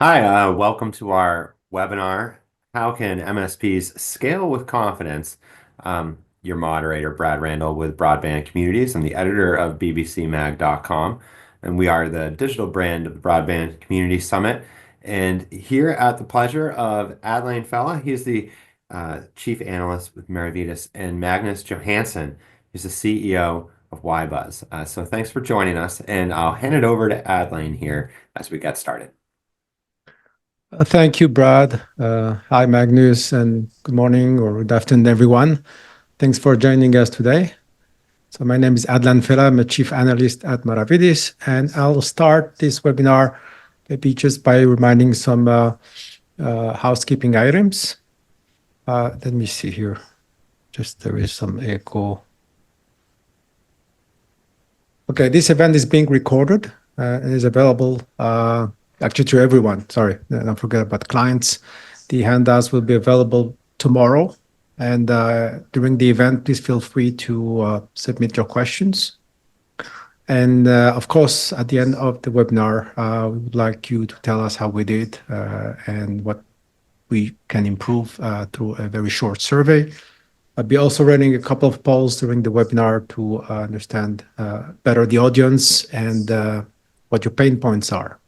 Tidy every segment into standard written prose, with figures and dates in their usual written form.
Hi, welcome to our webinar, How Can MSPs Scale with Confidence? Your moderator, Brad Randall with Broadband Communities. I'm the editor of bbcmag.com, and we are the digital brand of the Broadband Community Summit. And here at the pleasure of Adlane Fellah, he's the chief analyst with Maravedis, and Magnus Johansson, who's the CEO of YBuzz. So thanks for joining us, and I'll hand it over to Adlane here as we get started. Thank you, Brad. Hi, Magnus, and good morning or good afternoon, everyone. Thanks for joining us today. So my name is Adlane Fellah. I'm a chief analyst at Maravedis, and I'll start this webinar maybe just by reminding some housekeeping items. Let me see here. Just there is some echo. Okay, this event is being recorded and is available actually to everyone. Sorry, don't forget about clients. The handouts will be available tomorrow. And during the event, please feel free to submit your questions. And of course, at the end of the webinar, we would like you to tell us how we did and what we can improve through a very short survey. I'll be also running a couple of polls during the webinar to understand better the audience and what your pain points are.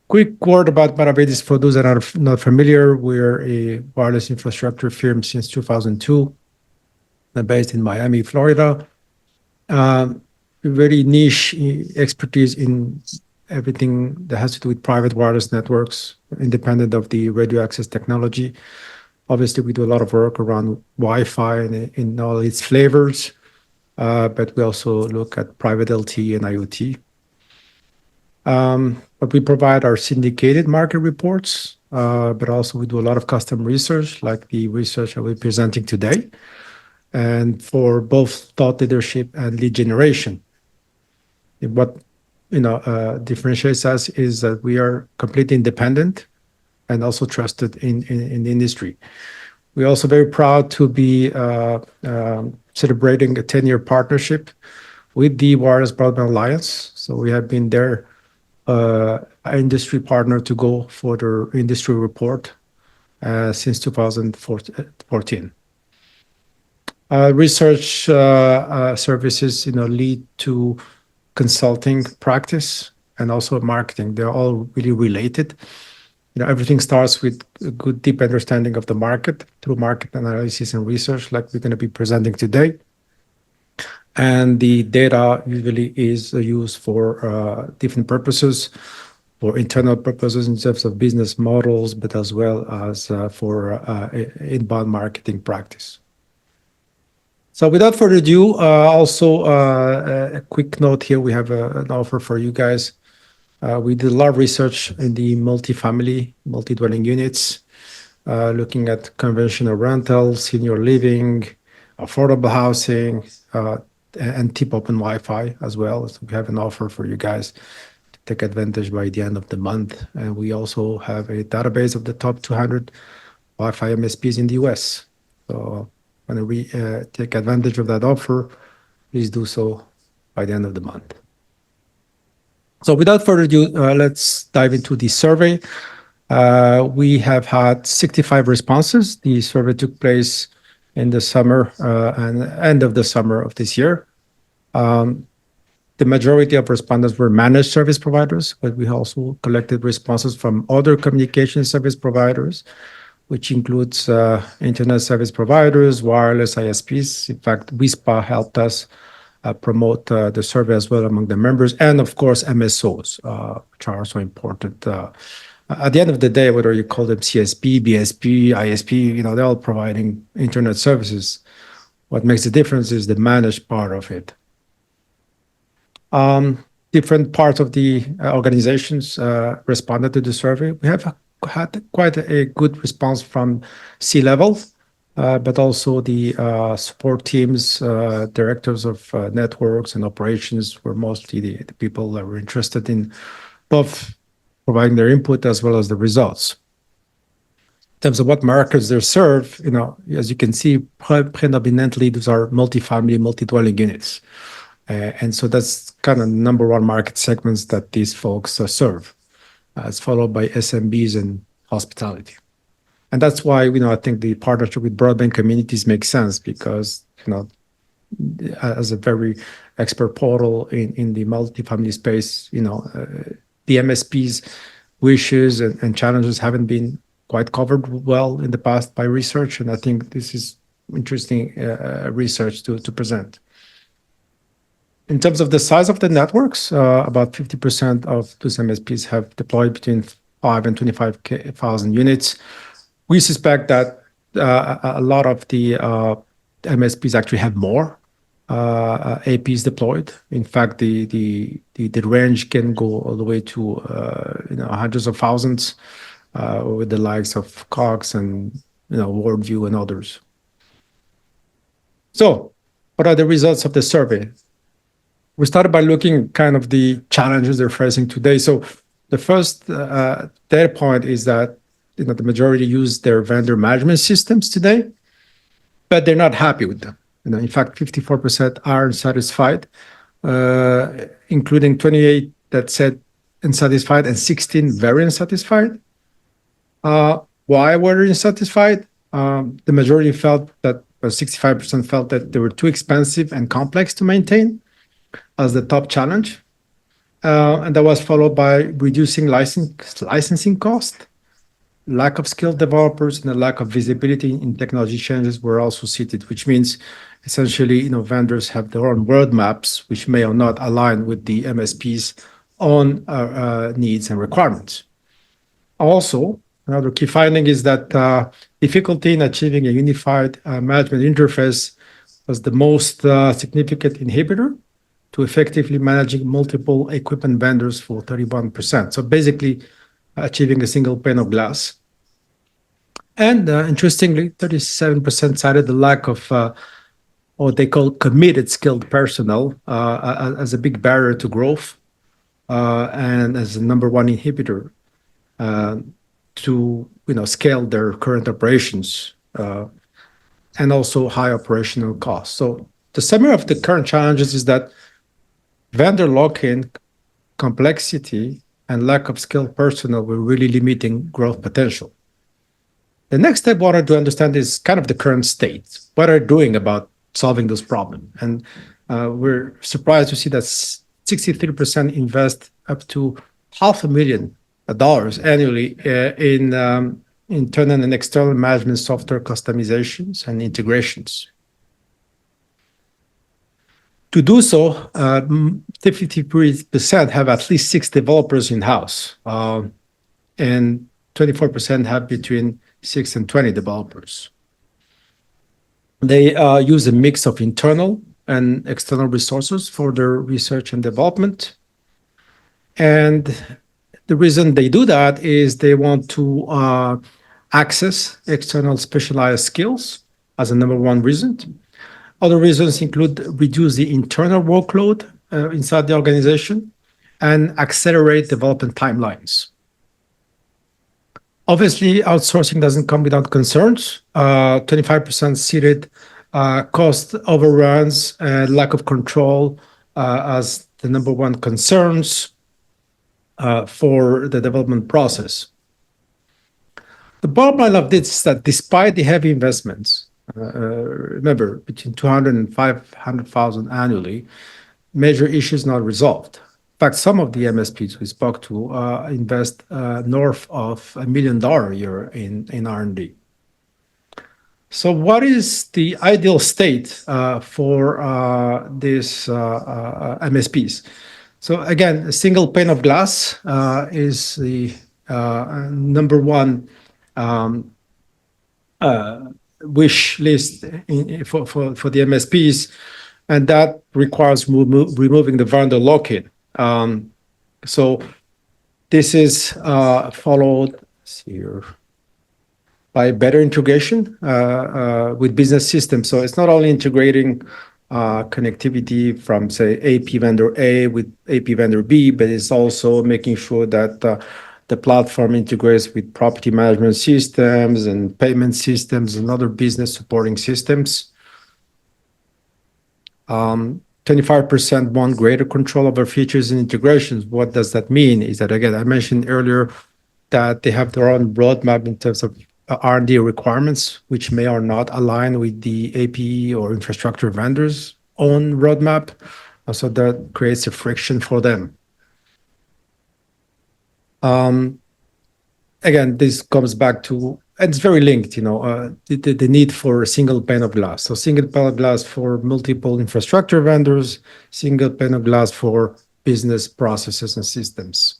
Quick word about Maravedis for those that are not familiar. We're a wireless infrastructure firm since 2002, based in Miami, Florida. Very niche expertise in everything that has to do with private wireless networks, independent of the radio access technology. Obviously, we do a lot of work around Wi-Fi in all its flavors, but we also look at private LTE and IoT. But we provide our syndicated market reports, but also we do a lot of custom research, like the research I will be presenting today, and for both thought leadership and lead generation. What differentiates us is that we are completely independent and also trusted in the industry. We're also very proud to be celebrating a 10-year partnership with the Wireless Broadband Alliance. So we have been their industry partner to go for their industry report since 2014. Research services, lead to consulting practice and also marketing. They're all really related. Everything starts with a good, deep understanding of the market through market analysis and research, like we're going to be presenting today. And the data usually is used for different purposes, for internal purposes in terms of business models, but as well as for inbound marketing practice. So without further ado, also a quick note here, we have an offer for you guys. We did a lot of research in the multifamily, multi-dwelling units, looking at conventional rentals, senior living, affordable housing, and tip open Wi-Fi as well. So we have an offer for you guys to take advantage by the end of the month. And we also have a database of the top 200 Wi-Fi MSPs in the US. So when we take advantage of that offer, please do so by the end of the month. So without further ado, let's dive into the survey. We have had 65 responses. The survey took place in the summer and end of the summer of this year. The majority of respondents were managed service providers, but we also collected responses from other communication service providers, which includes internet service providers, wireless ISPs. In fact, WISPA helped us promote the survey as well among the members, and of course, MSOs, which are also important. At the end of the day, whether you call them CSP, BSP, ISP, they're all providing internet services. What makes the difference is the managed part of it. Different parts of the organizations responded to the survey. We have had quite a good response from C-level, but also the support teams, directors of networks and operations were mostly the people that were interested in both providing their input as well as the results. In terms of what markets they serve, as you can see, predominantly those are multifamily, multi-dwelling units. And so that's kind of number one market segments that these folks serve. It's followed by SMBs and hospitality. And that's why, I think the partnership with broadband communities makes sense because, as a very expert portal in the multifamily space, the MSP's wishes and challenges haven't been quite covered well in the past by research. And I think this is interesting research to present. In terms of the size of the networks, about 50% of those MSPs have deployed between 5 and 25,000 units. We suspect that a lot of the MSPs actually have more APs deployed. In fact, the range can go all the way to hundreds of thousands with the likes of Cox and Worldview and others. So, what are the results of the survey? We started by looking kind of the challenges they're facing today. So, the first data point is that the majority use their vendor management systems today, but they're not happy with them. In fact, 54% are unsatisfied, including 28 that said unsatisfied and 16 very unsatisfied. Why were they unsatisfied? The majority felt that, 65% felt that they were too expensive and complex to maintain as the top challenge. And that was followed by reducing licensing cost. Lack of skilled developers and a lack of visibility in technology changes were also cited, which means essentially, vendors have their own roadmaps, which may or not align with the MSP's own needs and requirements. Also, another key finding is that difficulty in achieving a unified management interface was the most significant inhibitor to effectively managing multiple equipment vendors for 31%. So basically, achieving a single pane of glass. And interestingly, 37% cited the lack of what they call committed skilled personnel as a big barrier to growth and as a number one inhibitor to scale their current operations and also high operational costs. So the summary of the current challenges is that vendor lock-in, complexity, and lack of skilled personnel were really limiting growth potential. The next step I wanted to understand is kind of the current state. What are they doing about solving this problem? And we're surprised to see that 63% invest up to $500,000 annually in internal and external management software customizations and integrations. To do so, 53% have at least 6 developers in-house, and 24% have between 6 and 20 developers. They use a mix of internal and external resources for their research and development. And the reason they do that is they want to access external specialized skills as a number one reason. Other reasons include reduce the internal workload inside the organization and accelerate development timelines. Obviously, outsourcing doesn't come without concerns. 25% cited cost overruns and lack of control as the number one concerns for the development process. The bottom line of this is that despite the heavy investments, remember, between 200 and 500,000 annually, major issues not resolved. In fact, some of the MSPs we spoke to invest north of $1 million a year in R&D. So what is the ideal state for these MSPs? So again, a single pane of glass is the number one wish list for the MSPs, and that requires removing the vendor lock-in. So this is followed here by better integration with business systems. So it's not only integrating connectivity from, say, AP vendor A with AP vendor B, but it's also making sure that the platform integrates with property management systems and payment systems and other business supporting systems. 25% want greater control over features and integrations. What does that mean? Is that, again, I mentioned earlier that they have their own roadmap in terms of R&D requirements, which may or not align with the APE or infrastructure vendors' own roadmap. So that creates a friction for them. Again, this comes back to, and it's very linked, the need for a single pane of glass. So single pane of glass for multiple infrastructure vendors, single pane of glass for business processes and systems.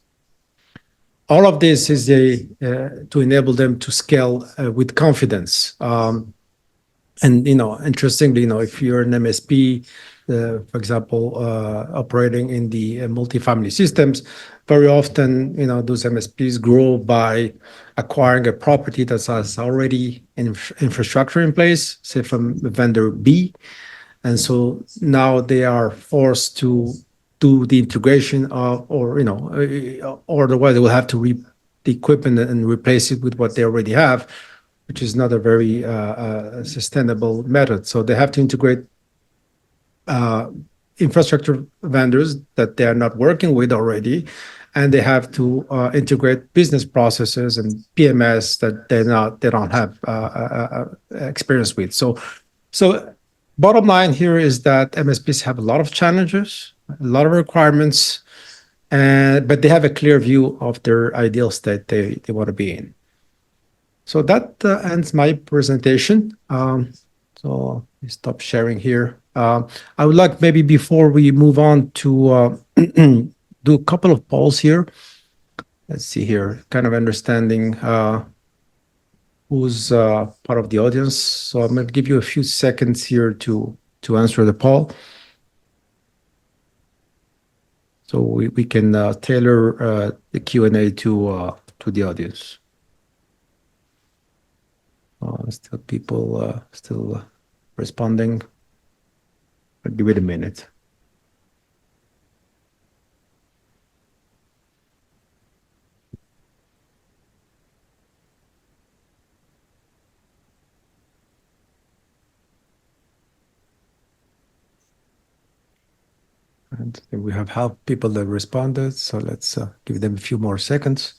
All of this is to enable them to scale with confidence. And interestingly, if you're an MSP, for example, operating in the multifamily systems, very often, those MSPs grow by acquiring a property that has already infrastructure in place, say from vendor B. And so now they are forced to do the integration of, or otherwise they will have to the equipment and replace it with what they already have, which is not a very sustainable method. So they have to integrate infrastructure vendors that they are not working with already, and they have to integrate business processes and PMS that they don't have experience with. So bottom line here is that MSPs have a lot of challenges, a lot of requirements, but they have a clear view of their ideal state they want to be in. So that ends my presentation. So I stop sharing here. I would like, maybe before we move on, to do a couple of polls here. Let's see here, kind of understanding who's part of the audience. So I'm going to give you a few seconds here to answer the poll. So we can tailor the Q&A to the audience. Still people still responding. I'll give it a minute. And we have half people that responded, so let's give them a few more seconds.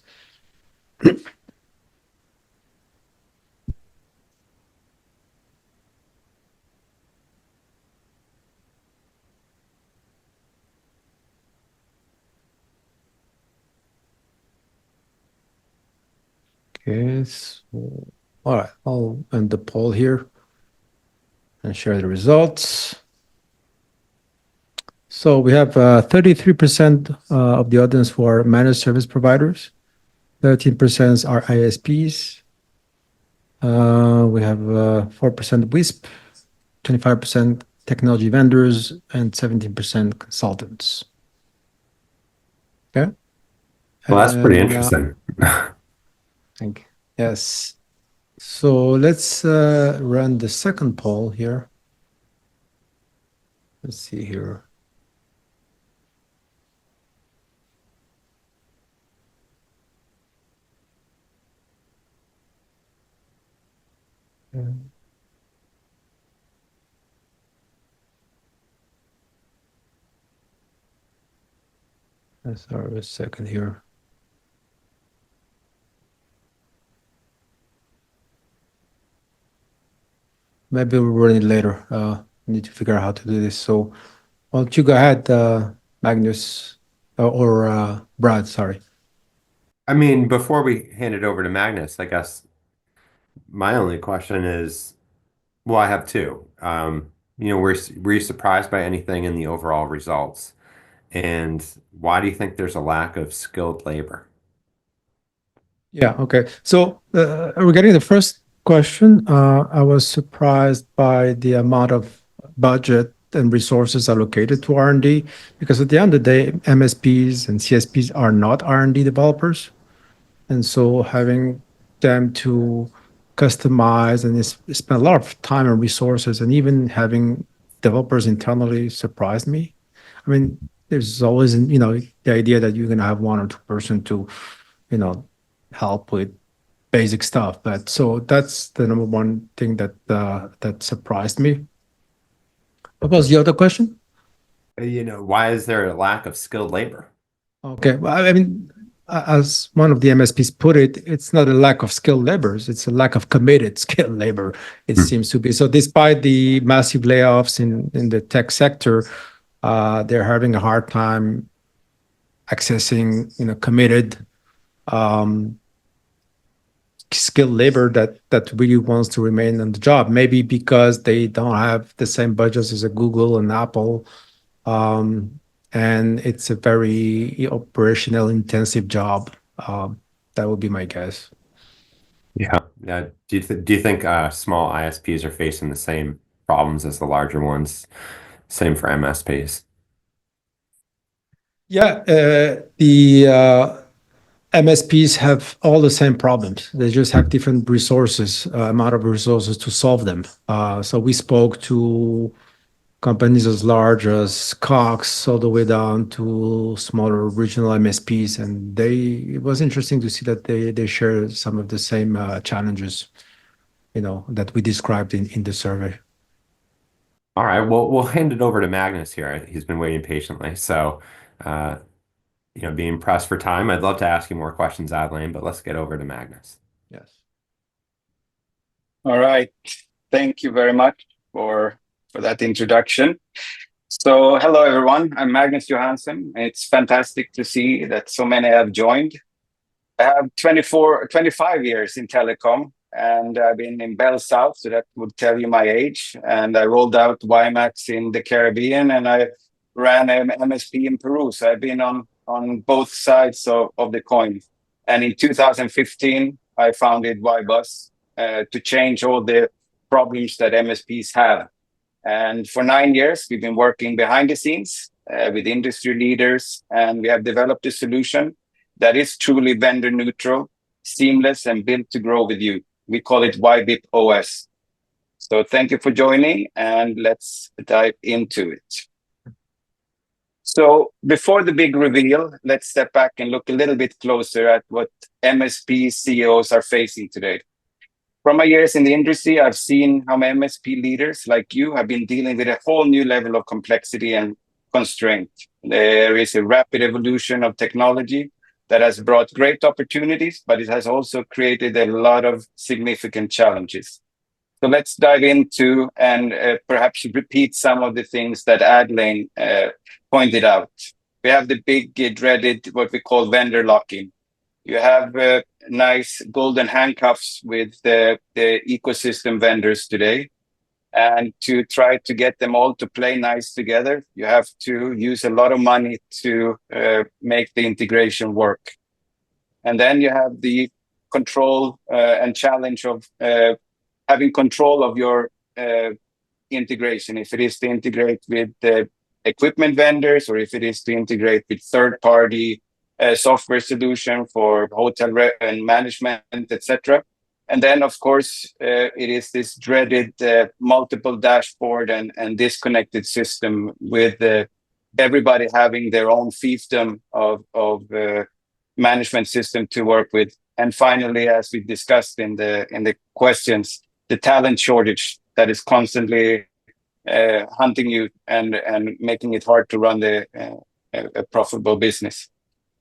Okay, so all right, I'll end the poll here and share the results. So we have 33% of the audience who are managed service providers, 13% are ISPs. We have 4% WISP, 25% technology vendors, and 17% consultants. Okay. Well, that's pretty And, interesting. thank you. Yes. So let's run the second poll here. Let's see here. Sorry, a second here. Maybe we'll run it later. Need to figure out how to do this. So why don't you go ahead, Magnus, or Brad, sorry. I mean, before we hand it over to Magnus, I guess my only question is, well, I have two. Were you surprised by anything in the overall results? And why do you think there's a lack of skilled labor? Yeah, okay. So regarding the first question, I was surprised by the amount of budget and resources allocated to R&D, because at the end of the day, MSPs and CSPs are not R&D developers. And so having them to customize and spend a lot of time and resources, and even having developers internally, surprised me. I mean, there's always, the idea that you're going to have one or two person to, help with basic stuff. But so that's the number one thing that surprised me. What was the other question? Why is there a lack of skilled labor? Okay. Well, I mean, as one of the MSPs put it, it's not a lack of skilled laborers, it's a lack of committed skilled labor, it Hmm. seems to be. So despite the massive layoffs in the tech sector, they're having a hard time accessing, committed um, skilled labor that really wants to remain on the job. Maybe because they don't have the same budgets as a Google and Apple, um, and it's a very operational intensive job. That would be my guess. Yeah. Do you think small ISPs are facing the same problems as the larger ones? Same for MSPs. Yeah, the MSPs have all the same problems. They just have different resources, amount of resources to solve them. So we spoke to companies as large as Cox all the way down to smaller regional MSPs, and it was interesting to see that they share some of the same challenges, that we described in the survey. All right, well, we'll hand it over to Magnus here. He's been waiting patiently. So, uh, being pressed for time, I'd love to ask you more questions, Adlane, but let's get over to Magnus. Yes. All right. Thank you very much for that introduction. So, hello everyone. I'm Magnus Johansson. It's fantastic to see that so many have joined. I have 25 years in telecom, and I've been in Bell South, so that would tell you my age. And I rolled out WiMAX in the Caribbean, and I ran an MSP in Peru. So I've been on both sides of the coin. And in 2015, I founded YBus to change all the problems that MSPs have. And for 9 years, we've been working behind the scenes with industry leaders, and we have developed a solution that is truly vendor neutral, seamless, and built to grow with you. We call it YBIP OS. So thank you for joining, and let's dive into it. So before the big reveal, let's step back and look a little bit closer at what MSP CEOs are facing today. From my years in the industry, I've seen how MSP leaders like you have been dealing with a whole new level of complexity and constraint. There is a rapid evolution of technology that has brought great opportunities, but it has also created a lot of significant challenges. So let's dive into and perhaps repeat some of the things that Adlane pointed out. We have the big dreaded, what we call vendor lock-in. You have nice golden handcuffs with the ecosystem vendors today. And to try to get them all to play nice together, you have to use a lot of money to make the integration work. And then you have the control and challenge of having control of your integration. If it is to integrate with the equipment vendors, or if it is to integrate with third-party software solution for hotel and management, etc. And then, of course, it is this dreaded multiple dashboard and disconnected system with everybody having their own fiefdom of management system to work with. And finally, as we discussed in the questions, the talent shortage that is constantly hunting you and making it hard to run a profitable business.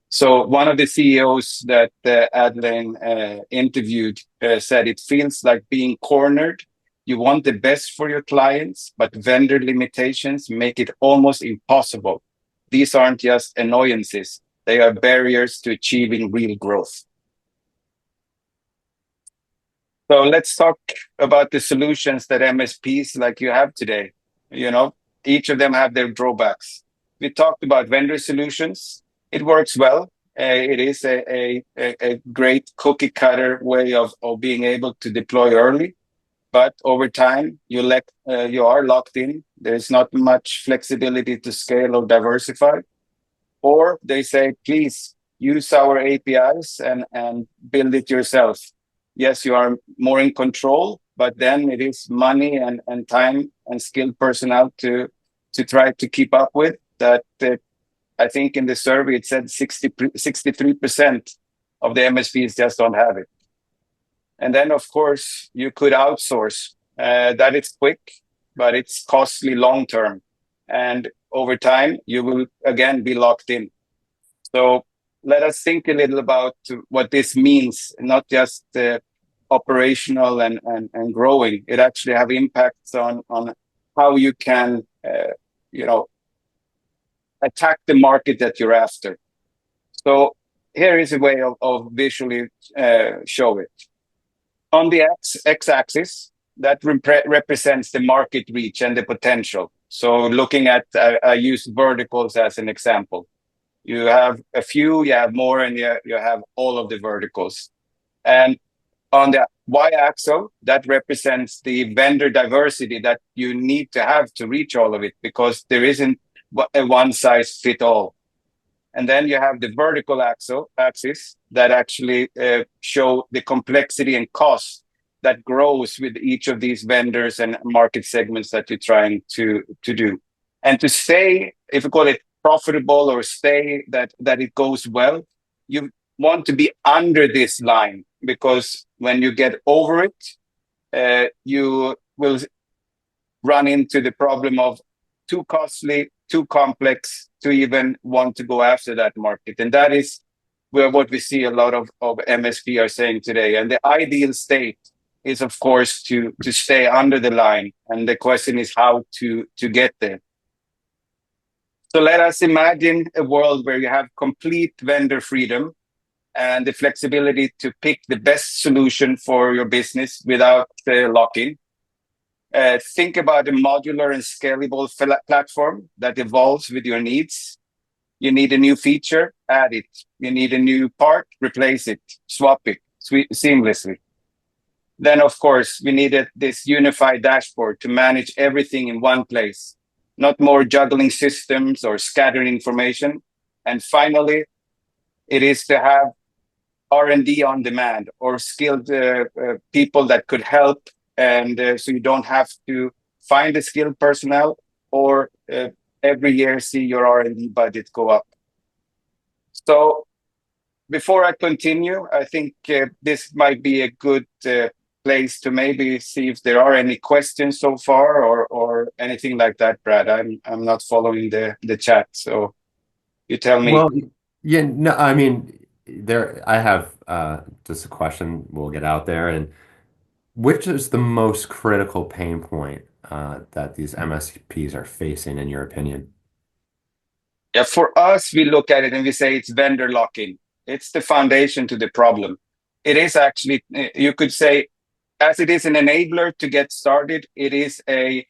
So one of the CEOs that Adlane interviewed said, it feels like being cornered. You want the best for your clients, but vendor limitations make it almost impossible. These aren't just annoyances. They are barriers to achieving real growth. So let's talk about the solutions that MSPs like you have today. Each of them have their drawbacks. We talked about vendor solutions. It works well. It is a great cookie cutter way of being able to deploy early. But over time, you are locked in. There's not much flexibility to scale or diversify. Or they say, please use our APIs and build it yourself. Yes, you are more in control, but then it is money and time and skilled personnel to try to keep up with that. I think in the survey, it said 63% of the MSPs just don't have it. And then, of course, you could outsource. That is quick, but it's costly long term. and over time, you will again be locked in. So let us think a little about what this means, not just operational and growing. It actually have impacts on how you can, attack the market that you're after. So here is a way of visually show it. On the x-axis, that represents the market reach and the potential. So looking at, I use verticals as an example. You have a few, you have more, and you have all of the verticals. And on the y-axis, that represents the vendor diversity that you need to have to reach all of it, because there isn't a one-size-fits-all. And then you have the vertical axis that actually show the complexity and cost that grows with each of these vendors and market segments that you're trying to do. And to stay, if you call it profitable, or stay that it goes well, you want to be under this line, because when you get over it, you will run into the problem of too costly, too complex to even want to go after that market. And that is what we see a lot of MSP are saying today. And the ideal state is, of course, to stay under the line. And the question is how to get there. So let us imagine a world where you have complete vendor freedom and the flexibility to pick the best solution for your business without lock-in. Think about a modular and scalable platform that evolves with your needs. You need a new feature, add it. You need a new part, replace it, swap it seamlessly. Then, of course, we needed this unified dashboard to manage everything in one place, not more juggling systems or scattering information. And finally, it is to have R&D on demand, or skilled people that could help. And so you don't have to find the skilled personnel, or every year see your R&D budget go up. So before I continue, I think this might be a good place to maybe see if there are any questions so far, or anything like that, Brad. I'm not following the chat, so you tell me. Well, yeah, no, I mean, I have just a question we'll get out there. And which is the most critical pain point that these MSPs are facing, in your opinion? Yeah, for us, we look at it and we say it's vendor lock-in. It's the foundation to the problem. It is actually, you could say, as it is an enabler to get started, it is a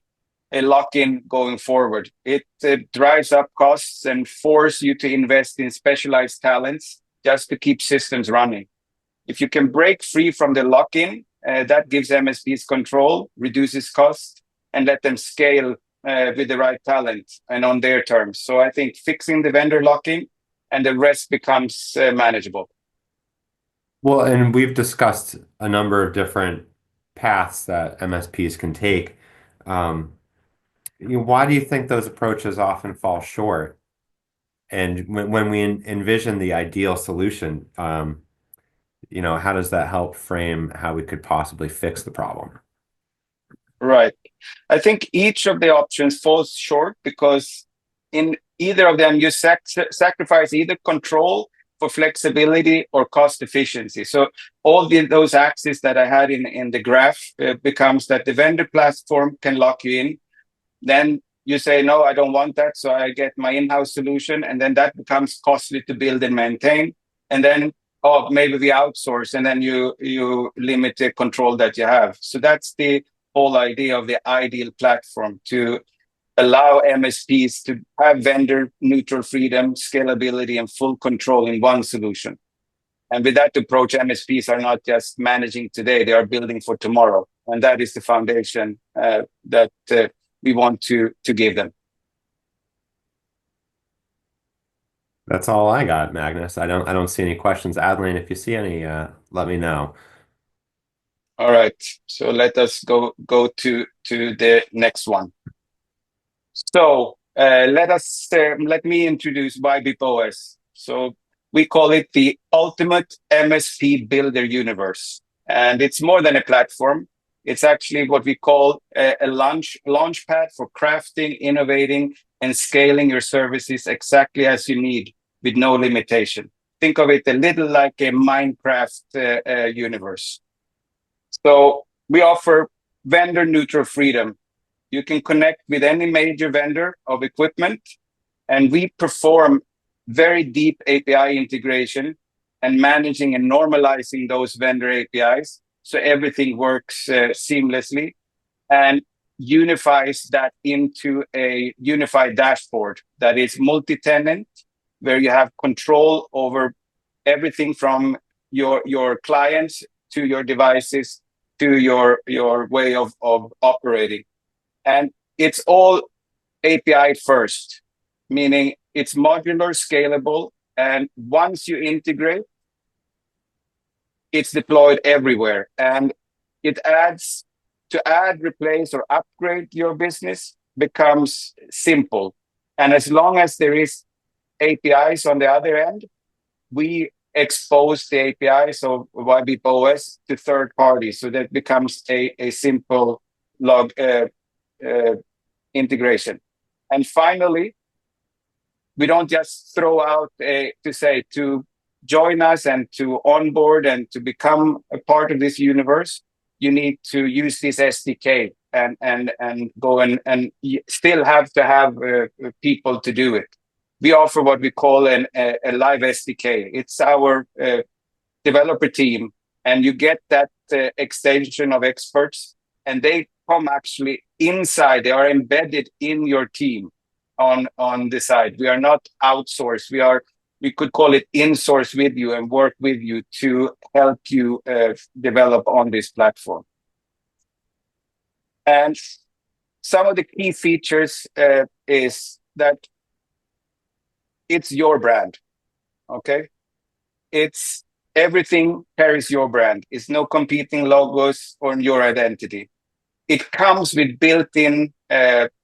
lock-in going forward. It drives up costs and force you to invest in specialized talents just to keep systems running. If you can break free from the lock-in, that gives MSPs control, reduces costs, and let them scale with the right talent and on their terms. So I think fixing the vendor lock-in, and the rest becomes manageable. Well, and we've discussed a number of different paths that MSPs can take. Why do you think those approaches often fall short? And when we envision the ideal solution, how does that help frame how we could possibly fix the problem? Right. I think each of the options falls short because in either of them, you sacrifice either control for flexibility or cost efficiency. So all those axes that I had in the graph becomes that the vendor platform can lock you in. Then you say, no, I don't want that. So I get my in-house solution. And then that becomes costly to build and maintain. And then, oh, maybe we outsource. And then you limit the control that you have. So that's the whole idea of the ideal platform, to allow MSPs to have vendor neutral freedom, scalability, and full control in one solution. And with that approach, MSPs are not just managing today, they are building for tomorrow. And that is the foundation that we want to give them. That's all I got, Magnus. I don't see any questions. Adlane, if you see any, let me know. All right. So let us go to the next one. So let me introduce YBPOS. So we call it the ultimate MSP builder universe. And it's more than a platform. It's actually what we call a launch pad for crafting, innovating, and scaling your services exactly as you need with no limitation. Think of it a little like a Minecraft universe. So we offer vendor neutral freedom. You can connect with any major vendor of equipment, and we perform very deep API integration and managing and normalizing those vendor APIs so everything works seamlessly and unifies that into a unified dashboard that is multi-tenant, where you have control over everything from your clients to your devices to your way of operating. And it's all API first, meaning it's modular, scalable, and once you integrate, it's deployed everywhere. And it adds to add, replace, or upgrade your business becomes simple. And as long as there is APIs on the other end, we expose the APIs of YBOS to third parties, so that becomes a simple log integration. And finally, we don't just throw out to join us and to onboard and to become a part of this universe. You need to use this SDK and go and still have to have people to do it. We offer what we call a live SDK. It's our developer team, and you get that extension of experts, and they come actually inside. They are embedded in your team on the side. We are not outsourced. We could call it in-source with you and work with you to help you develop on this platform. And some of the key features is that it's your brand, okay? It's everything carries your brand. It's no competing logos on your identity. It comes with built-in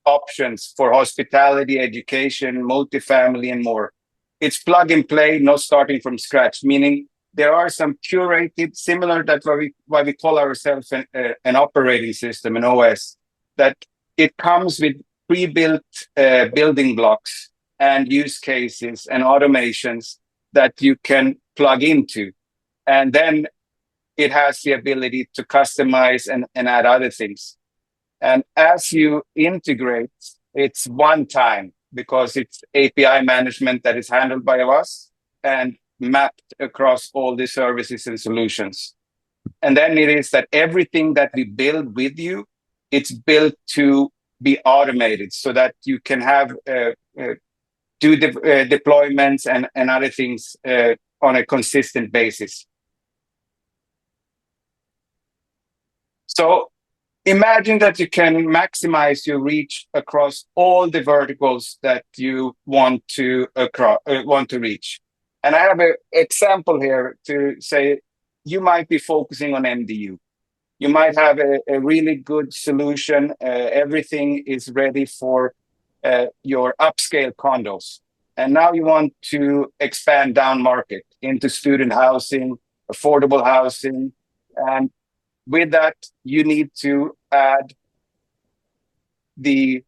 options for hospitality, education, multifamily, and more. It's plug and play, not starting from scratch, meaning there are some curated, similar that why we call ourselves an operating system, an OS, that it comes with pre-built building blocks and use cases and automations that you can plug into. And then it has the ability to customize and add other things. And as you integrate, it's one time, because it's API management that is handled by us and mapped across all the services and solutions. And then it is that everything that we build with you, it's built to be automated so that you can have do deployments and other things on a consistent basis. So imagine that you can maximize your reach across all the verticals that you want to reach. And I have an example here to say you might be focusing on MDU. You might have a really good solution. Everything is ready for your upscale condos. And now you want to expand down market into student housing, affordable housing. And with that, you need to add the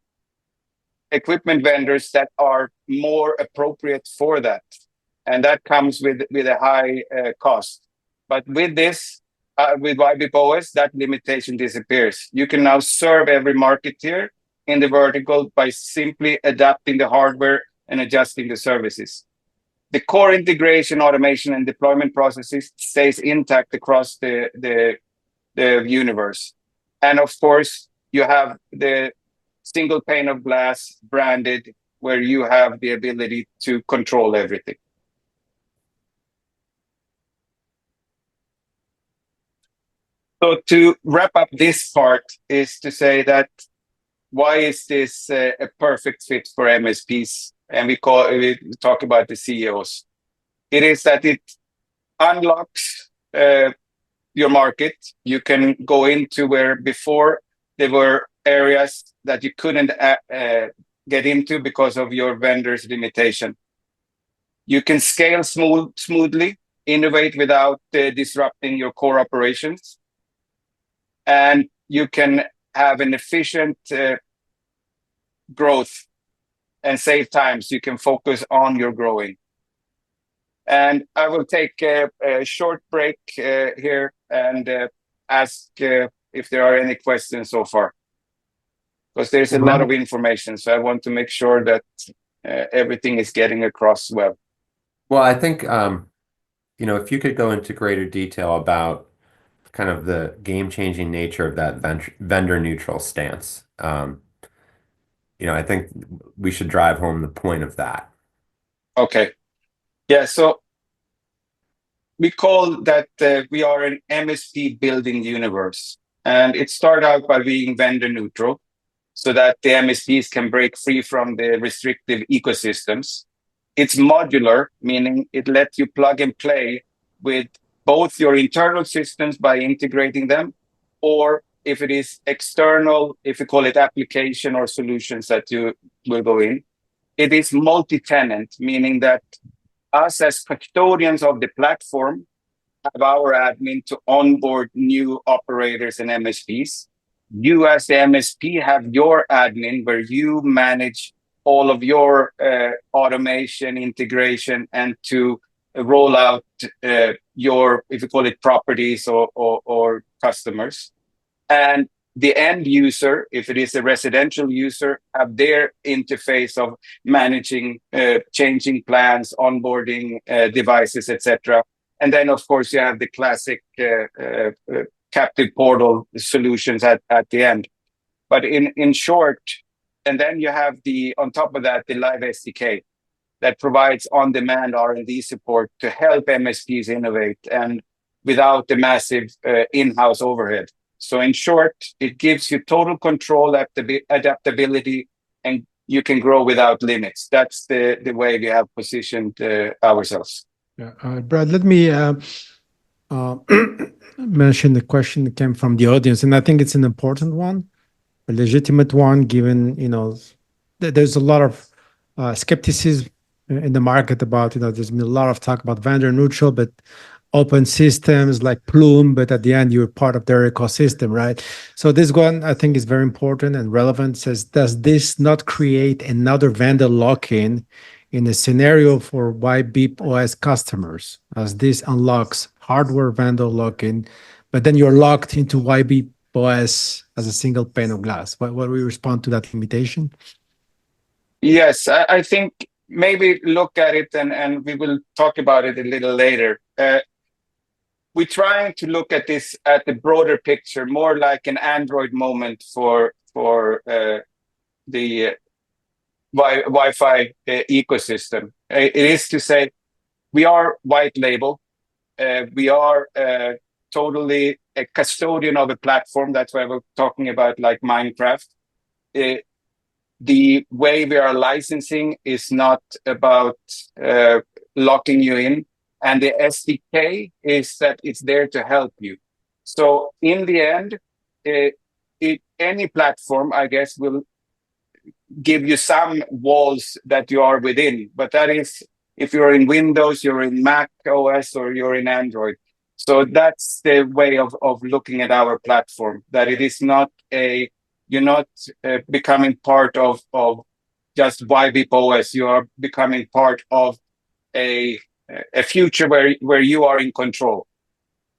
equipment vendors that are more appropriate for that. And that comes with a high cost. But with this, with YBOS, that limitation disappears. You can now serve every marketeer in the vertical by simply adapting the hardware and adjusting the services. The core integration, automation, and deployment processes stays intact across the universe. And of course, you have the single pane of glass branded, where you have the ability to control everything. So to wrap up this part is to say that why is this a perfect fit for MSPs? And we talk about the CEOs. It is that it unlocks your market. You can go into where before there were areas that you couldn't get into because of your vendor's limitation. You can scale smoothly, innovate without disrupting your core operations. And you can have an efficient growth and save time so you can focus on your growing. And I will take a short break here and ask if there are any questions so far, because there's a lot of information. So I want to make sure that everything is getting across well. Well, I think, if you could go into greater detail about kind of the game-changing nature of that vendor-neutral stance. I think we should drive home the point of that. Okay. Yeah, so we call that we are an MSP building universe. And it started out by being vendor neutral so that the MSPs can break free from the restrictive ecosystems. It's modular, meaning it lets you plug and play with both your internal systems by integrating them, or if it is external, if you call it application or solutions that you will go in. It is multi-tenant, meaning that us as custodians of the platform have our admin to onboard new operators and MSPs. You as the MSP have your admin where you manage all of your automation, integration, and to roll out your, if you call it properties or customers. And the end user, if it is a residential user, have their interface of managing, changing plans, onboarding devices, etc. And then, of course, you have the classic captive portal solutions at the end. But in short, and then you have on top of that, the live SDK that provides on-demand R&D support to help MSPs innovate and without the massive in-house overhead. So in short, it gives you total control, adaptability, and you can grow without limits. That's the way we have positioned ourselves. Yeah, Brad, let me mention the question that came from the audience, and I think it's an important one, a legitimate one, given there's a lot of skepticism in the market about there's been a lot of talk about vendor neutral, but open systems like Plume, but at the end you're part of their ecosystem, right? So this one I think is very important and relevant. It says, does this not create another vendor lock-in in a scenario for YBIP OS customers, as this unlocks hardware vendor lock-in, but then you're locked into YBIP OS as a single pane of glass? What will we respond to that limitation? Yes, I think maybe look at it, and we will talk about it a little later. We're trying to look at this at the broader picture, more like an Android moment for the Wi-Fi ecosystem. It is to say, we are white label. We are totally a custodian of a platform. That's why we're talking about like Minecraft. The way we are licensing is not about locking you in. And the SDK is that it's there to help you. So in the end, any platform, I guess, will give you some walls that you are within. But that is if you're in Windows, you're in Mac OS, or you're in Android. So that's the way of looking at our platform, that it is not you're not becoming part of just YBIP OS. You are becoming part of a future where you are in control.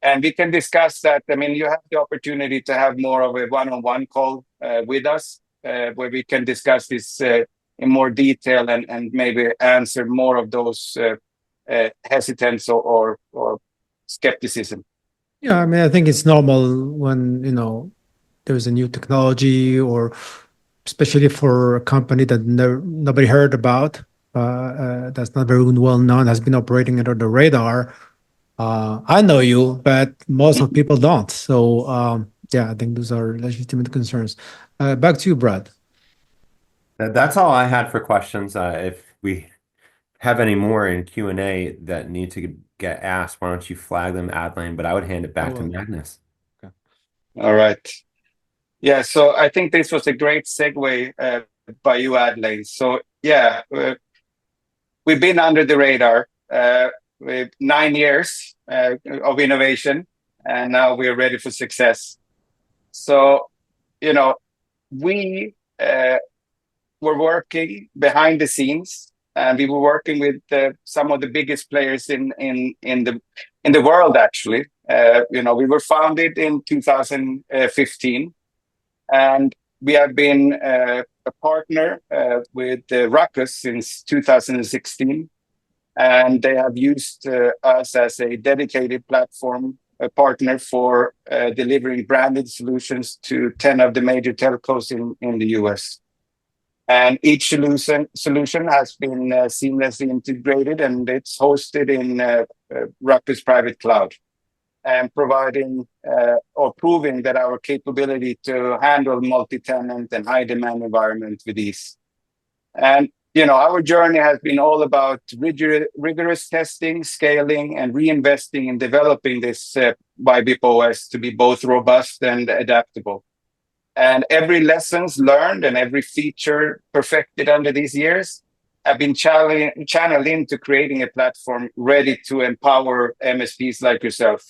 And we can discuss that. I mean, you have the opportunity to have more of a one-on-one call with us where we can discuss this in more detail and maybe answer more of those hesitance or skepticism. Yeah, I mean, I think it's normal when, there's a new technology, or especially for a company that nobody heard about, that's not very well known, has been operating under the radar. I know you, but most of people don't. So yeah, I think those are legitimate concerns. Back to you, Brad. That's all I had for questions. If we have any more in Q&A that need to get asked, why don't you flag them, Adlane? But I would hand it back to Magnus. Okay. All right. Yeah, so I think this was a great segue by you, Adlane. So yeah, we've been under the radar with 9 years of innovation, and now we're ready for success. So, we were working behind the scenes, and we were working with some of the biggest players in the world. Actually, we were founded in 2015, and we have been a partner with Ruckus since 2016, and they have used us as a dedicated platform partner for delivering branded solutions to 10 of the major telcos in the US. And each solution has been seamlessly integrated, and it's hosted in Ruckus private cloud, and providing or proving that our capability to handle multi-tenant and high-demand environment with ease. And our journey has been all about rigorous testing, scaling, and reinvesting in developing this YBIP OS to be both robust and adaptable. And every lessons learned and every feature perfected under these years have been channeled into creating a platform ready to empower MSPs like yourself.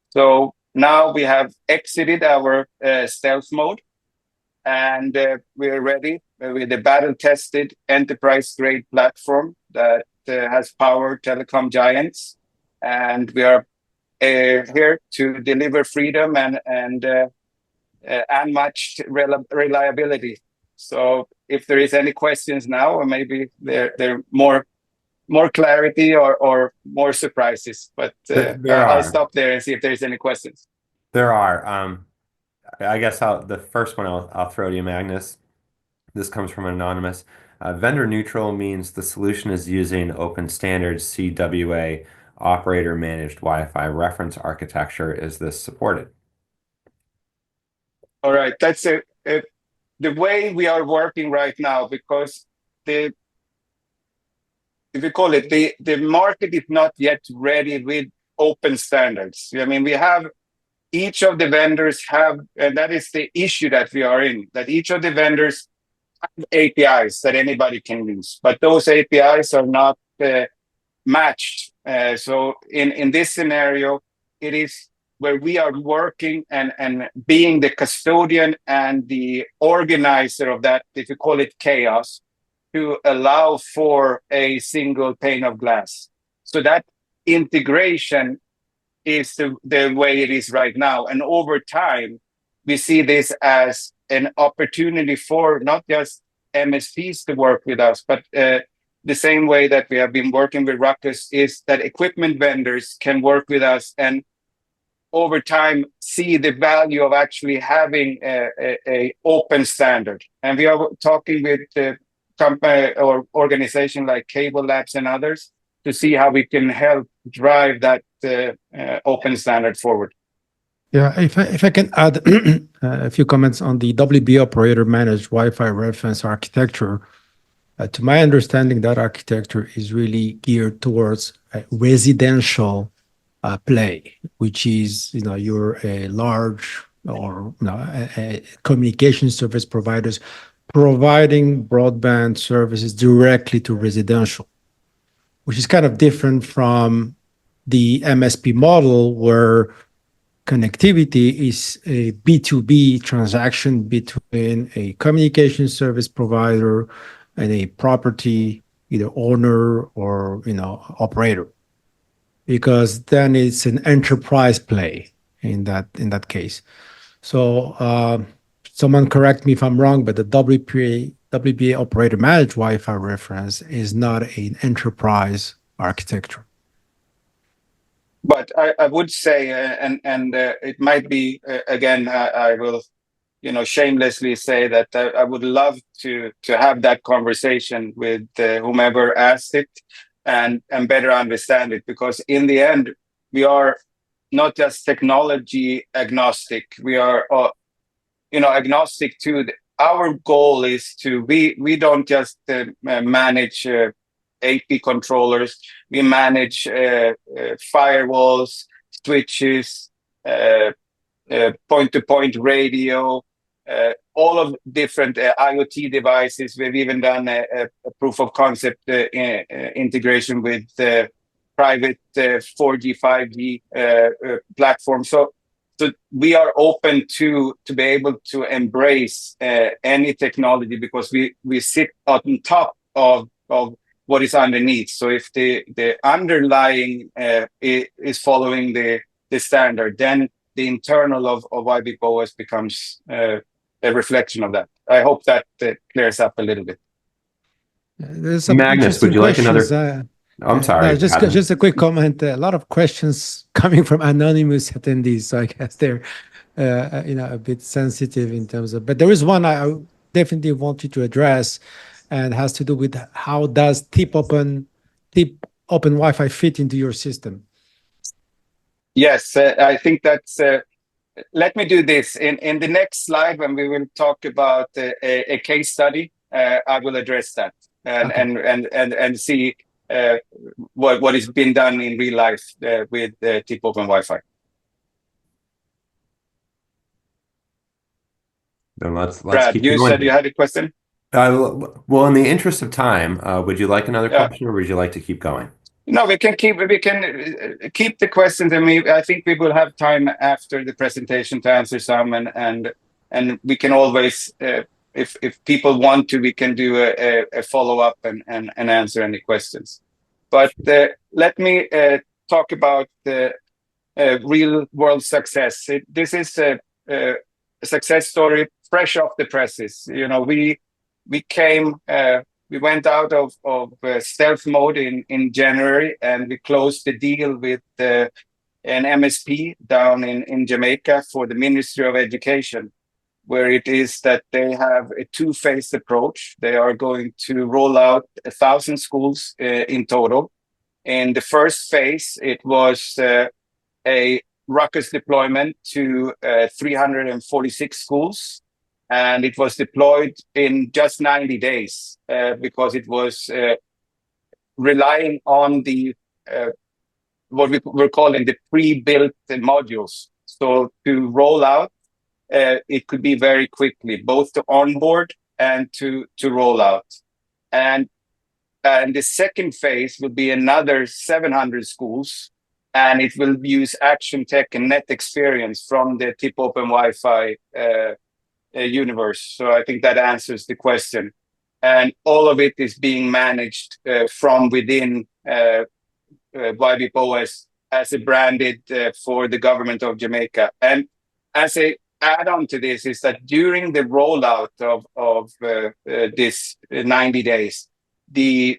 So now we have exited our stealth mode, and we're ready with a battle-tested enterprise-grade platform that has powered telecom giants. And we are here to deliver freedom and unmatched reliability. So if there is any questions now, or maybe there more clarity or more surprises, but I'll stop there and see if there's any questions. There are. I guess the first one I'll throw to you, Magnus. This comes from anonymous. Vendor neutral means the solution is using open standards CWA operator managed Wi-Fi reference architecture. Is this supported? All right, that's the way we are working right now, because if you call it, the market is not yet ready with open standards. I mean, we have each of the vendors have, and that is the issue that we are in, that each of the vendors have APIs that anybody can use, but those APIs are not matched. So in this scenario, it is where we are working and being the custodian and the organizer of that, if you call it chaos, to allow for a single pane of glass. So that integration is the way it is right now. And over time, we see this as an opportunity for not just MSPs to work with us, but the same way that we have been working with Ruckus is that equipment vendors can work with us and over time see the value of actually having a open standard. And we are talking with company or organization like Cable Labs and others to see how we can help drive that open standard forward. Yeah, if I can add a few comments on the WB operator managed Wi-Fi reference architecture. To my understanding, that architecture is really geared towards a residential play, which is you're a large or a communication service providers providing broadband services directly to residential, which is kind of different from the MSP model where connectivity is a B2B transaction between a communication service provider and a property, either owner or operator, because then it's an enterprise play in that case. So someone correct me if I'm wrong, but the WBA operator managed Wi-Fi reference is not an enterprise architecture. But I would say, and it might be again, I will, shamelessly say that I would love to have that conversation with whomever asked it, and better understand it, because in the end we are not just technology agnostic. We are, agnostic to our goal is to we don't just manage AP controllers. We manage firewalls, switches, point-to-point radio, all of different IoT devices. We've even done a proof of concept integration with private 4G, 5G platform. So So we are open to be able to embrace any technology because we sit on top of what is underneath. So if the underlying is following the standard, then the internal of YBOS becomes a reflection of that. I hope that clears up a little bit. There's some Magnus, would interesting you like questions. another? I'm sorry, No, just Adam. just a quick comment. A lot of questions coming from anonymous attendees, so I guess they're a bit sensitive in terms of. But there is one I definitely want you to address, and has to do with how does tip open Wi-Fi fit into your system? Yes, I think that's. Let me do this in the next slide when we will talk about a case study. I will address that and see what has been done in real life with tip open Wi-Fi. Then let's Brad, keep you going. said you had a question. Well, in the interest of time, would you like another question, or would you like to keep going? No, we can keep the questions, and I think we will have time after the presentation to answer some, and we can always, if people want to, we can do a follow up and answer any questions. But let me talk about the real world success. This is a success story fresh off the presses. You know, we went out of stealth mode in January, and we closed the deal with an MSP down in Jamaica for the Ministry of Education, where it is that they have a two-phase approach. They are going to roll out 1,000 schools in total. In the first phase, it was a ruckus deployment to 346 schools. And it was deployed in just 90 days because it was relying on the what we're calling the pre-built modules. So to roll out, it could be very quickly, both to onboard and to roll out. And the second phase will be another 700 schools, and it will use Action Tech and Net Experience from the tip open Wi-Fi universe. So I think that answers the question. And all of it is being managed from within YBOS as a branded for the government of Jamaica. And as a add-on to this is that during the rollout of this 90 days, the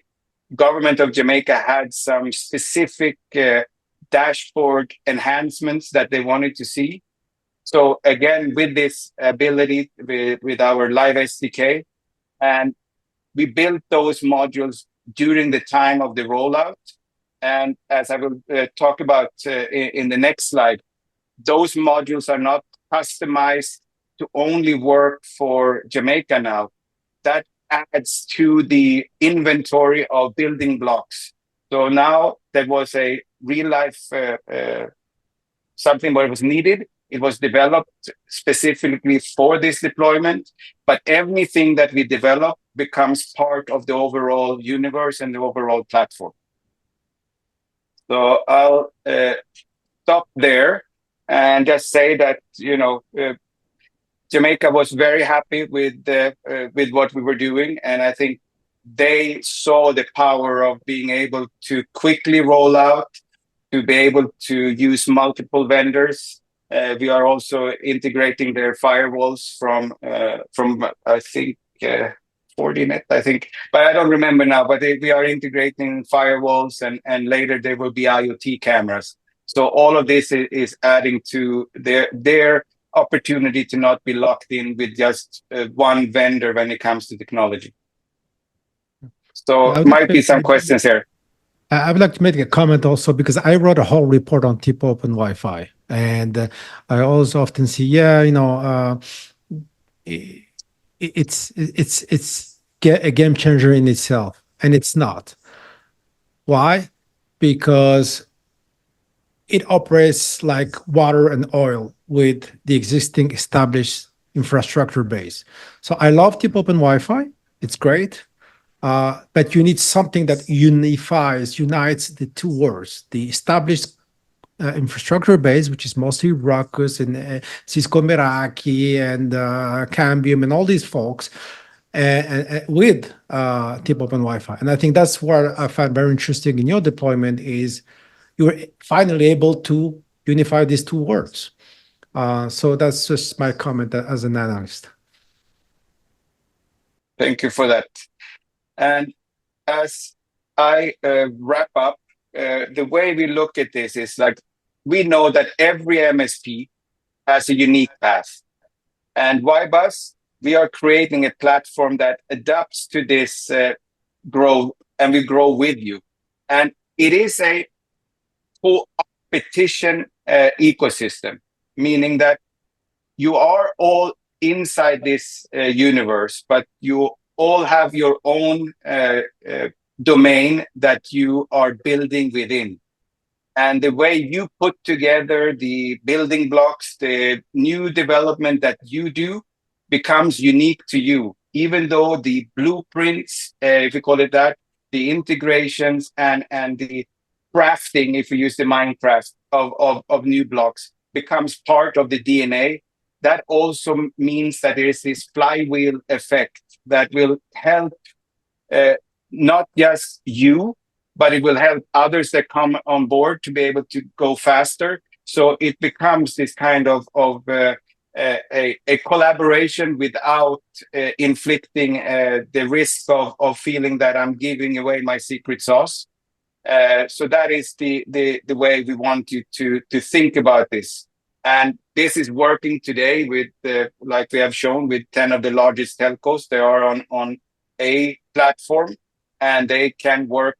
government of Jamaica had some specific dashboard enhancements that they wanted to see. So again, with this ability with our live SDK, and we built those modules during the time of the rollout. And as I will talk about in the next slide, those modules are not customized to only work for Jamaica now. That adds to the inventory of building blocks. So now there was a real life something where it was needed. It was developed specifically for this deployment, but everything that we develop becomes part of the overall universe and the overall platform. So I'll stop there and just say that, Jamaica was very happy with what we were doing, and I think they saw the power of being able to quickly roll out, to be able to use multiple vendors. We are also integrating their firewalls from I think Fortinet, I think, but I don't remember now. But we are integrating firewalls, and later there will be IoT cameras. So all of this is adding to their opportunity to not be locked in with just one vendor when it comes to technology. So might be some questions here. I would like to make a comment also, because I wrote a whole report on tip open Wi-Fi, and I also often see, it's a game changer in itself, and it's not. Why? Because it operates like water and oil with the existing established infrastructure base. So I love tip open Wi-Fi. It's great. But you need something that unites the two worlds, the established infrastructure base, which is mostly Ruckus and Cisco Meraki and Cambium and all these folks, with tip open Wi-Fi. And I think that's what I found very interesting in your deployment is you're finally able to unify these two words. So that's just my comment as an analyst. Thank you for that. And as I wrap up, the way we look at this is like, we know that every MSP has a unique path. And YBus, we are creating a platform that adapts to this growth, and we grow with you. And it is a competition ecosystem, meaning that you are all inside this universe, but you all have your own domain that you are building within. And the way you put together the building blocks, the new development that you do becomes unique to you, even though the blueprints, if you call it that, the integrations and the crafting, if we use the Minecraft of new blocks, becomes part of the DNA. That also means that there is this flywheel effect that will help not just you, but it will help others that come on board to be able to go faster. So it becomes this kind of a collaboration without inflicting the risk of feeling that I'm giving away my secret sauce. So that is the way we want you to think about this. And this is working today with, like we have shown, with 10 of the largest telcos. They are on a platform, and they can work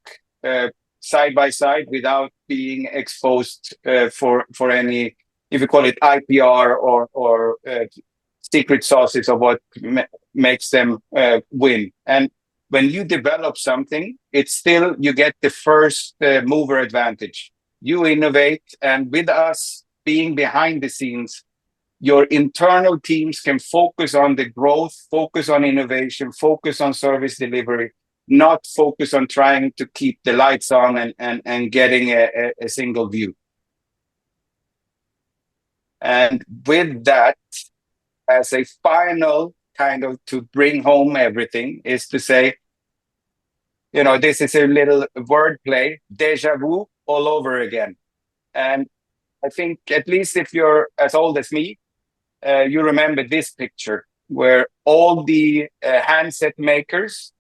side by side without being exposed for any, if you call it IPR or secret sauces of what makes them win. And when you develop something, it's still, you get the first mover advantage. You innovate, and with us being behind the scenes, your internal teams can focus on the growth, focus on innovation, focus on service delivery, not focus on trying to keep the lights on and getting a single view. And with that, as a final kind of to bring home everything, is to say, you know, this is a little wordplay, deja vu all over again. And I think, at least if you're as old as me, you remember this picture where all the handset makers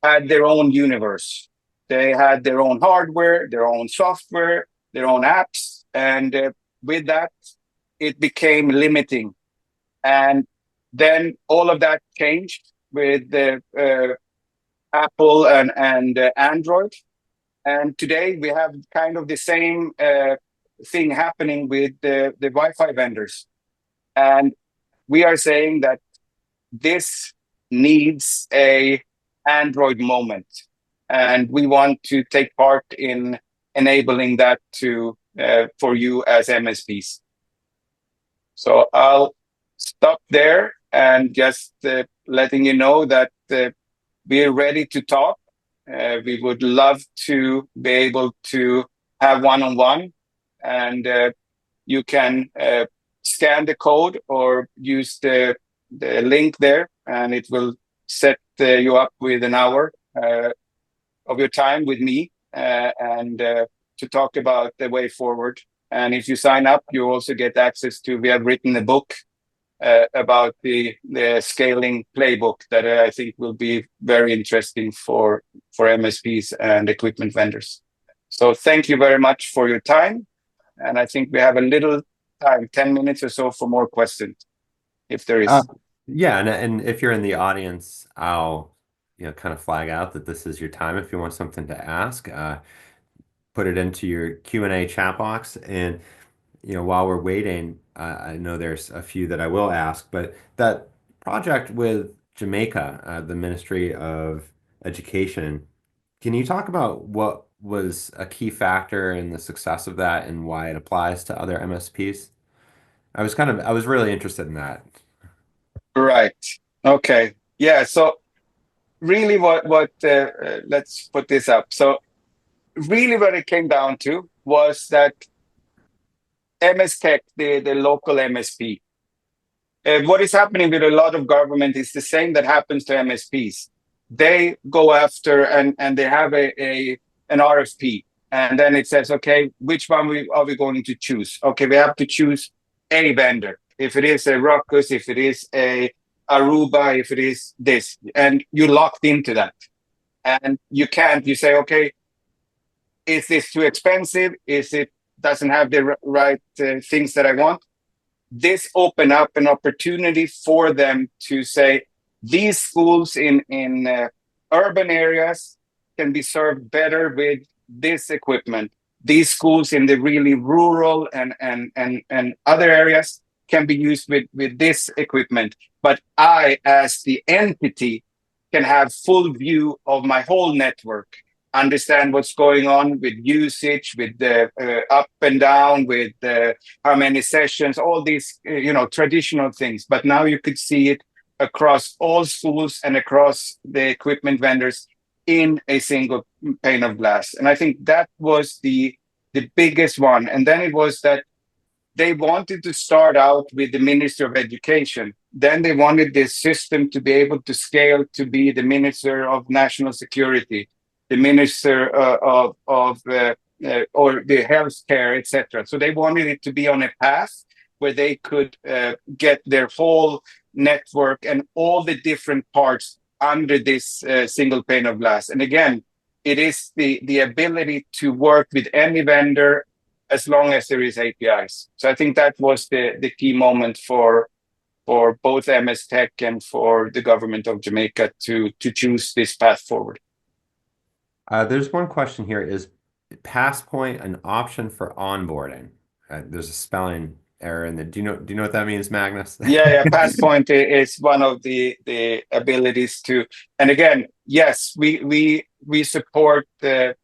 had their own universe. They had their own hardware, their own software, their own apps. And with that, it became limiting. And then all of that changed with Apple and Android. And today we have kind of the same thing happening with the Wi-Fi vendors. And we are saying that this needs a Android moment. And we want to take part in enabling that to for you as MSPs. So I'll stop there and just letting you know that we're ready to talk. We would love to be able to have one-on-one, and you can scan the code or use the link there, and it will set you up with an hour of your time with me and to talk about the way forward. And if you sign up, you also get access to, we have written a book about the scaling playbook that I think will be very interesting for MSPs and equipment vendors. So thank you very much for your time. And I think we have a little time, 10 minutes or so, for more questions, if there is. Yeah, and if you're in the audience, I'll kind of flag out that this is your time if you want something to ask. Put it into your Q&A chat box, and while we're waiting, I know there's a few that I will ask, but that project with Jamaica, the Ministry of Education, can you talk about what was a key factor in the success of that and why it applies to other MSPs? I was really interested in that. Right. Okay. Yeah. So really what let's put this up. So really what it came down to was that MS Tech, the local MSP. What is happening with a lot of government is the same that happens to MSPs. They go after and they have an RFP, and then it says, okay, which one are we going to choose? Okay, we have to choose a vendor. If it is a Ruckus, if it is a Aruba, if it is this, and you're locked into that. And you can't, you say, okay, is this too expensive? Is it doesn't have the right things that I want? This open up an opportunity for them to say, these schools in urban areas can be served better with this equipment. These schools in the really rural and other areas can be used with this equipment. But I, as the entity, can have full view of my whole network, understand what's going on with usage, with the up and down, with how many sessions, all these traditional things. But now you could see it across all schools and across the equipment vendors in a single pane of glass. And I think that was the biggest one. And then it was that they wanted to start out with the Minister of Education. Then they wanted this system to be able to scale to be the Minister of National Security, the Minister or the healthcare, etc. So they wanted it to be on a path where they could get their whole network and all the different parts under this single pane of glass. And again, it is the ability to work with any vendor as long as there is APIs. So I think that was the key moment for both MS Tech and for the government of Jamaica to choose this path forward. There's one question here. Is PassPoint an option for onboarding? There's a spelling error in the. Do you know what that means, Magnus? Yeah. PassPoint is one of the abilities to. And again, yes, we support the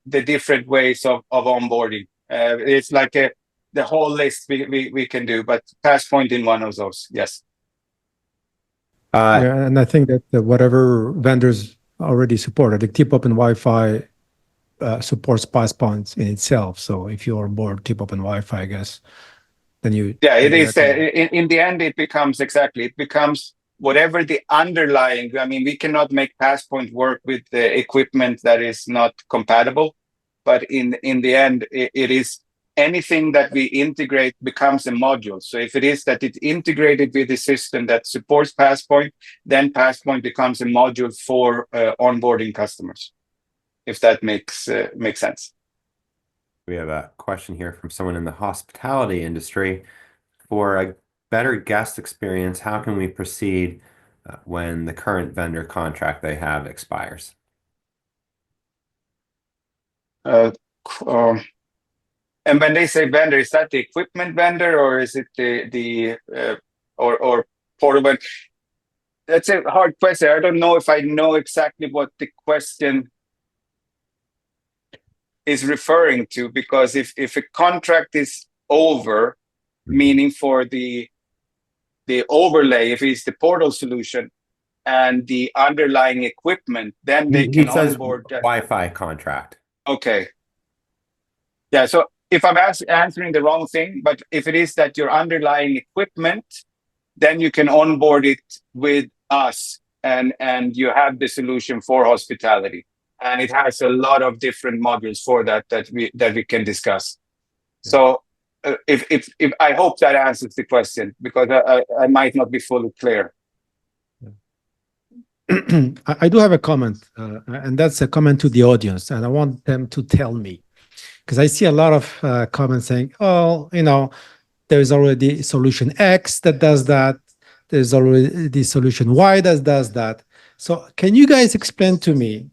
different ways of onboarding. It's like the whole list we can do, but PassPoint in one of those. Yes. Yeah, and I think that whatever vendors already support, I think Tip Open Wi-Fi supports PassPoints in itself. So if you're on board Tip Open Wi-Fi, I guess, then you. Yeah, it is. In the end, it becomes whatever the underlying. I mean, we cannot make PassPoint work with the equipment that is not compatible. But in the end, it is anything that we integrate becomes a module. So if it is that it's integrated with a system that supports PassPoint, then PassPoint becomes a module for onboarding customers, if that makes sense. We have a question here from someone in the hospitality industry. For a better guest experience, how can we proceed when the current vendor contract they have expires? And when they say vendor, is that the equipment vendor or is it or portable? That's a hard question. I don't know if I know exactly what the question is referring to, because if a contract is over, meaning for the overlay, if it's the portal solution and the underlying equipment, then they can onboard Wi-Fi contract. Okay. Yeah, so if I'm answering the wrong thing, but if it is that your underlying equipment, then you can onboard it with us and you have the solution for hospitality. And it has a lot of different modules for that we can discuss. Yeah. So if I hope that answers the question, because I might not be fully clear. I do have a comment, and that's a comment to the audience, and I want them to tell me, because I see a lot of comments saying, oh, there's already solution X that does that. There's already solution Y that does that. So can you guys explain to me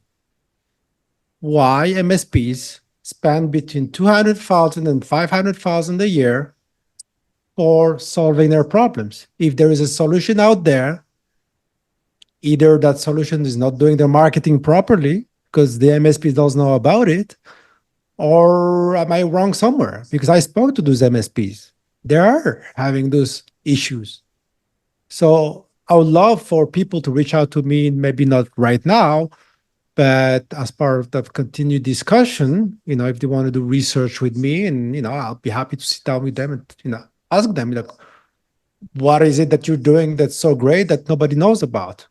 why MSPs spend between $200,000 and $500,000 a year for solving their problems? If there is a solution out there, either that solution is not doing their marketing properly because the MSP doesn't know about it, or am I wrong somewhere? Because I spoke to those MSPs. They are having those issues. So I would love for people to reach out to me, maybe not right now, But as part of continued discussion, if they want to do research with me, and I'll be happy to sit down with them and ask them, like, what is it that you're doing that's so great that nobody knows about?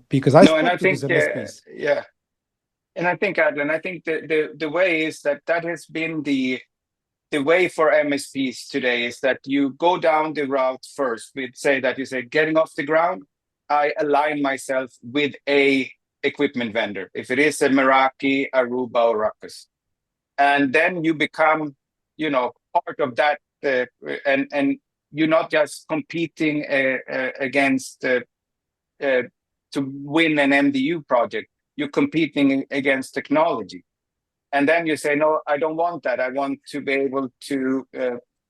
Because I No, and I spoke to these think, MSPs. yeah, and I think, Adlane, I think the way is that has been the way for MSPs today is that you go down the route first with you say getting off the ground, I align myself with a equipment vendor. If it is a Meraki, Aruba, or Ruckus, and then you become, part of that, and you're not just competing against to win an MDU project. You're competing against technology. And then you say, no, I don't want that. I want to be able to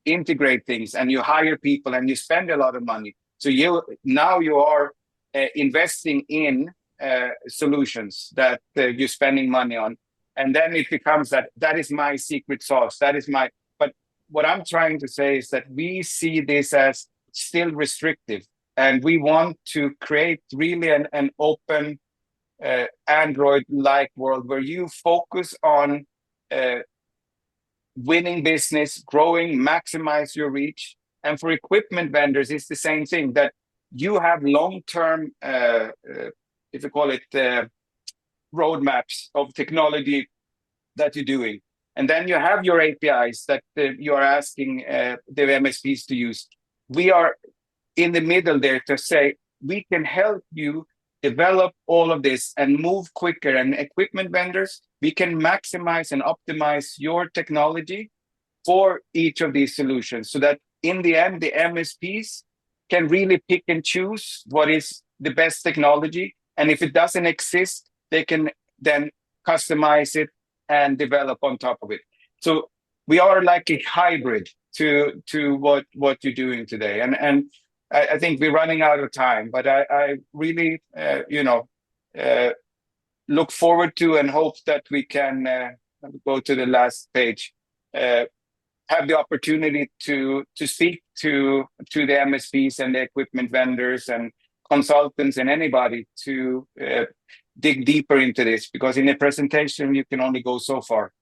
integrate things, and you hire people and you spend a lot of money. So you are investing in solutions that you're spending money on. And then it becomes that is my secret sauce. But what I'm trying to say is that we see this as still restrictive, and we want to create really an open Android-like world where you focus on winning business, growing, maximize your reach. And for equipment vendors, it's the same thing, that you have long-term, if you call it, roadmaps of technology that you're doing. And then you have your APIs that you are asking the MSPs to use. We are in the middle there to say, we can help you develop all of this and move quicker. And equipment vendors, we can maximize and optimize your technology for each of these solutions, so that in the end, the MSPs can really pick and choose what is the best technology. And if it doesn't exist, they can then customize it and develop on top of it. So we are like a hybrid to what you're doing today. And I think we're running out of time, but I really, look forward to and hope that we can go to the last page, have the opportunity to speak to the MSPs and the equipment vendors and consultants and anybody to dig deeper into this, because in a presentation, you can only go so far.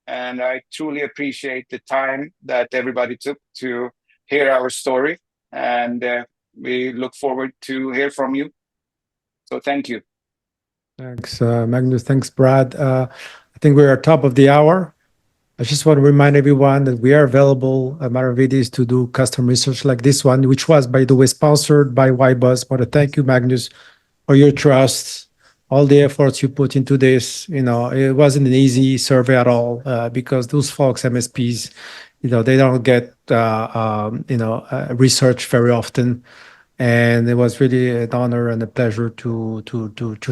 And I truly appreciate the time that everybody took to hear our story. And we look forward to hear from you. So thank you. Thanks, Magnus. Thanks, Brad. I think we're at top of the hour. I just want to remind everyone that we are available at Maravedis to do custom research like this one, which was, by the way, sponsored by YBuzz. I want to thank you, Magnus, for your trust, all the efforts you put into this. It wasn't an easy survey at all, because those folks, MSPs, they don't get research very often. And it was really an honor and a pleasure to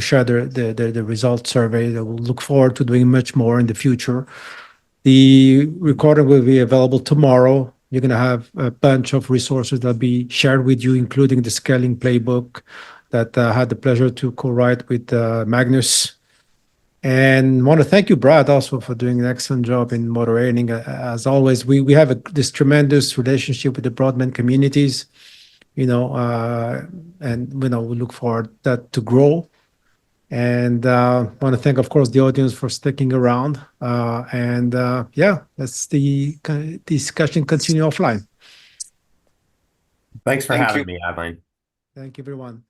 share the results survey. We'll look forward to doing much more in the future. The recording will be available tomorrow. You're going to have a bunch of resources that'll be shared with you, including the scaling playbook that I had the pleasure to co-write with Magnus. And I want to thank you, Brad, also for doing an excellent job in moderating. As always, we have this tremendous relationship with the broadband communities, and we look forward that to grow. And I want to thank, of course, the audience for sticking around. Let's the discussion continue offline. Thanks for Thank having you. me, Adlane. Thank you, everyone.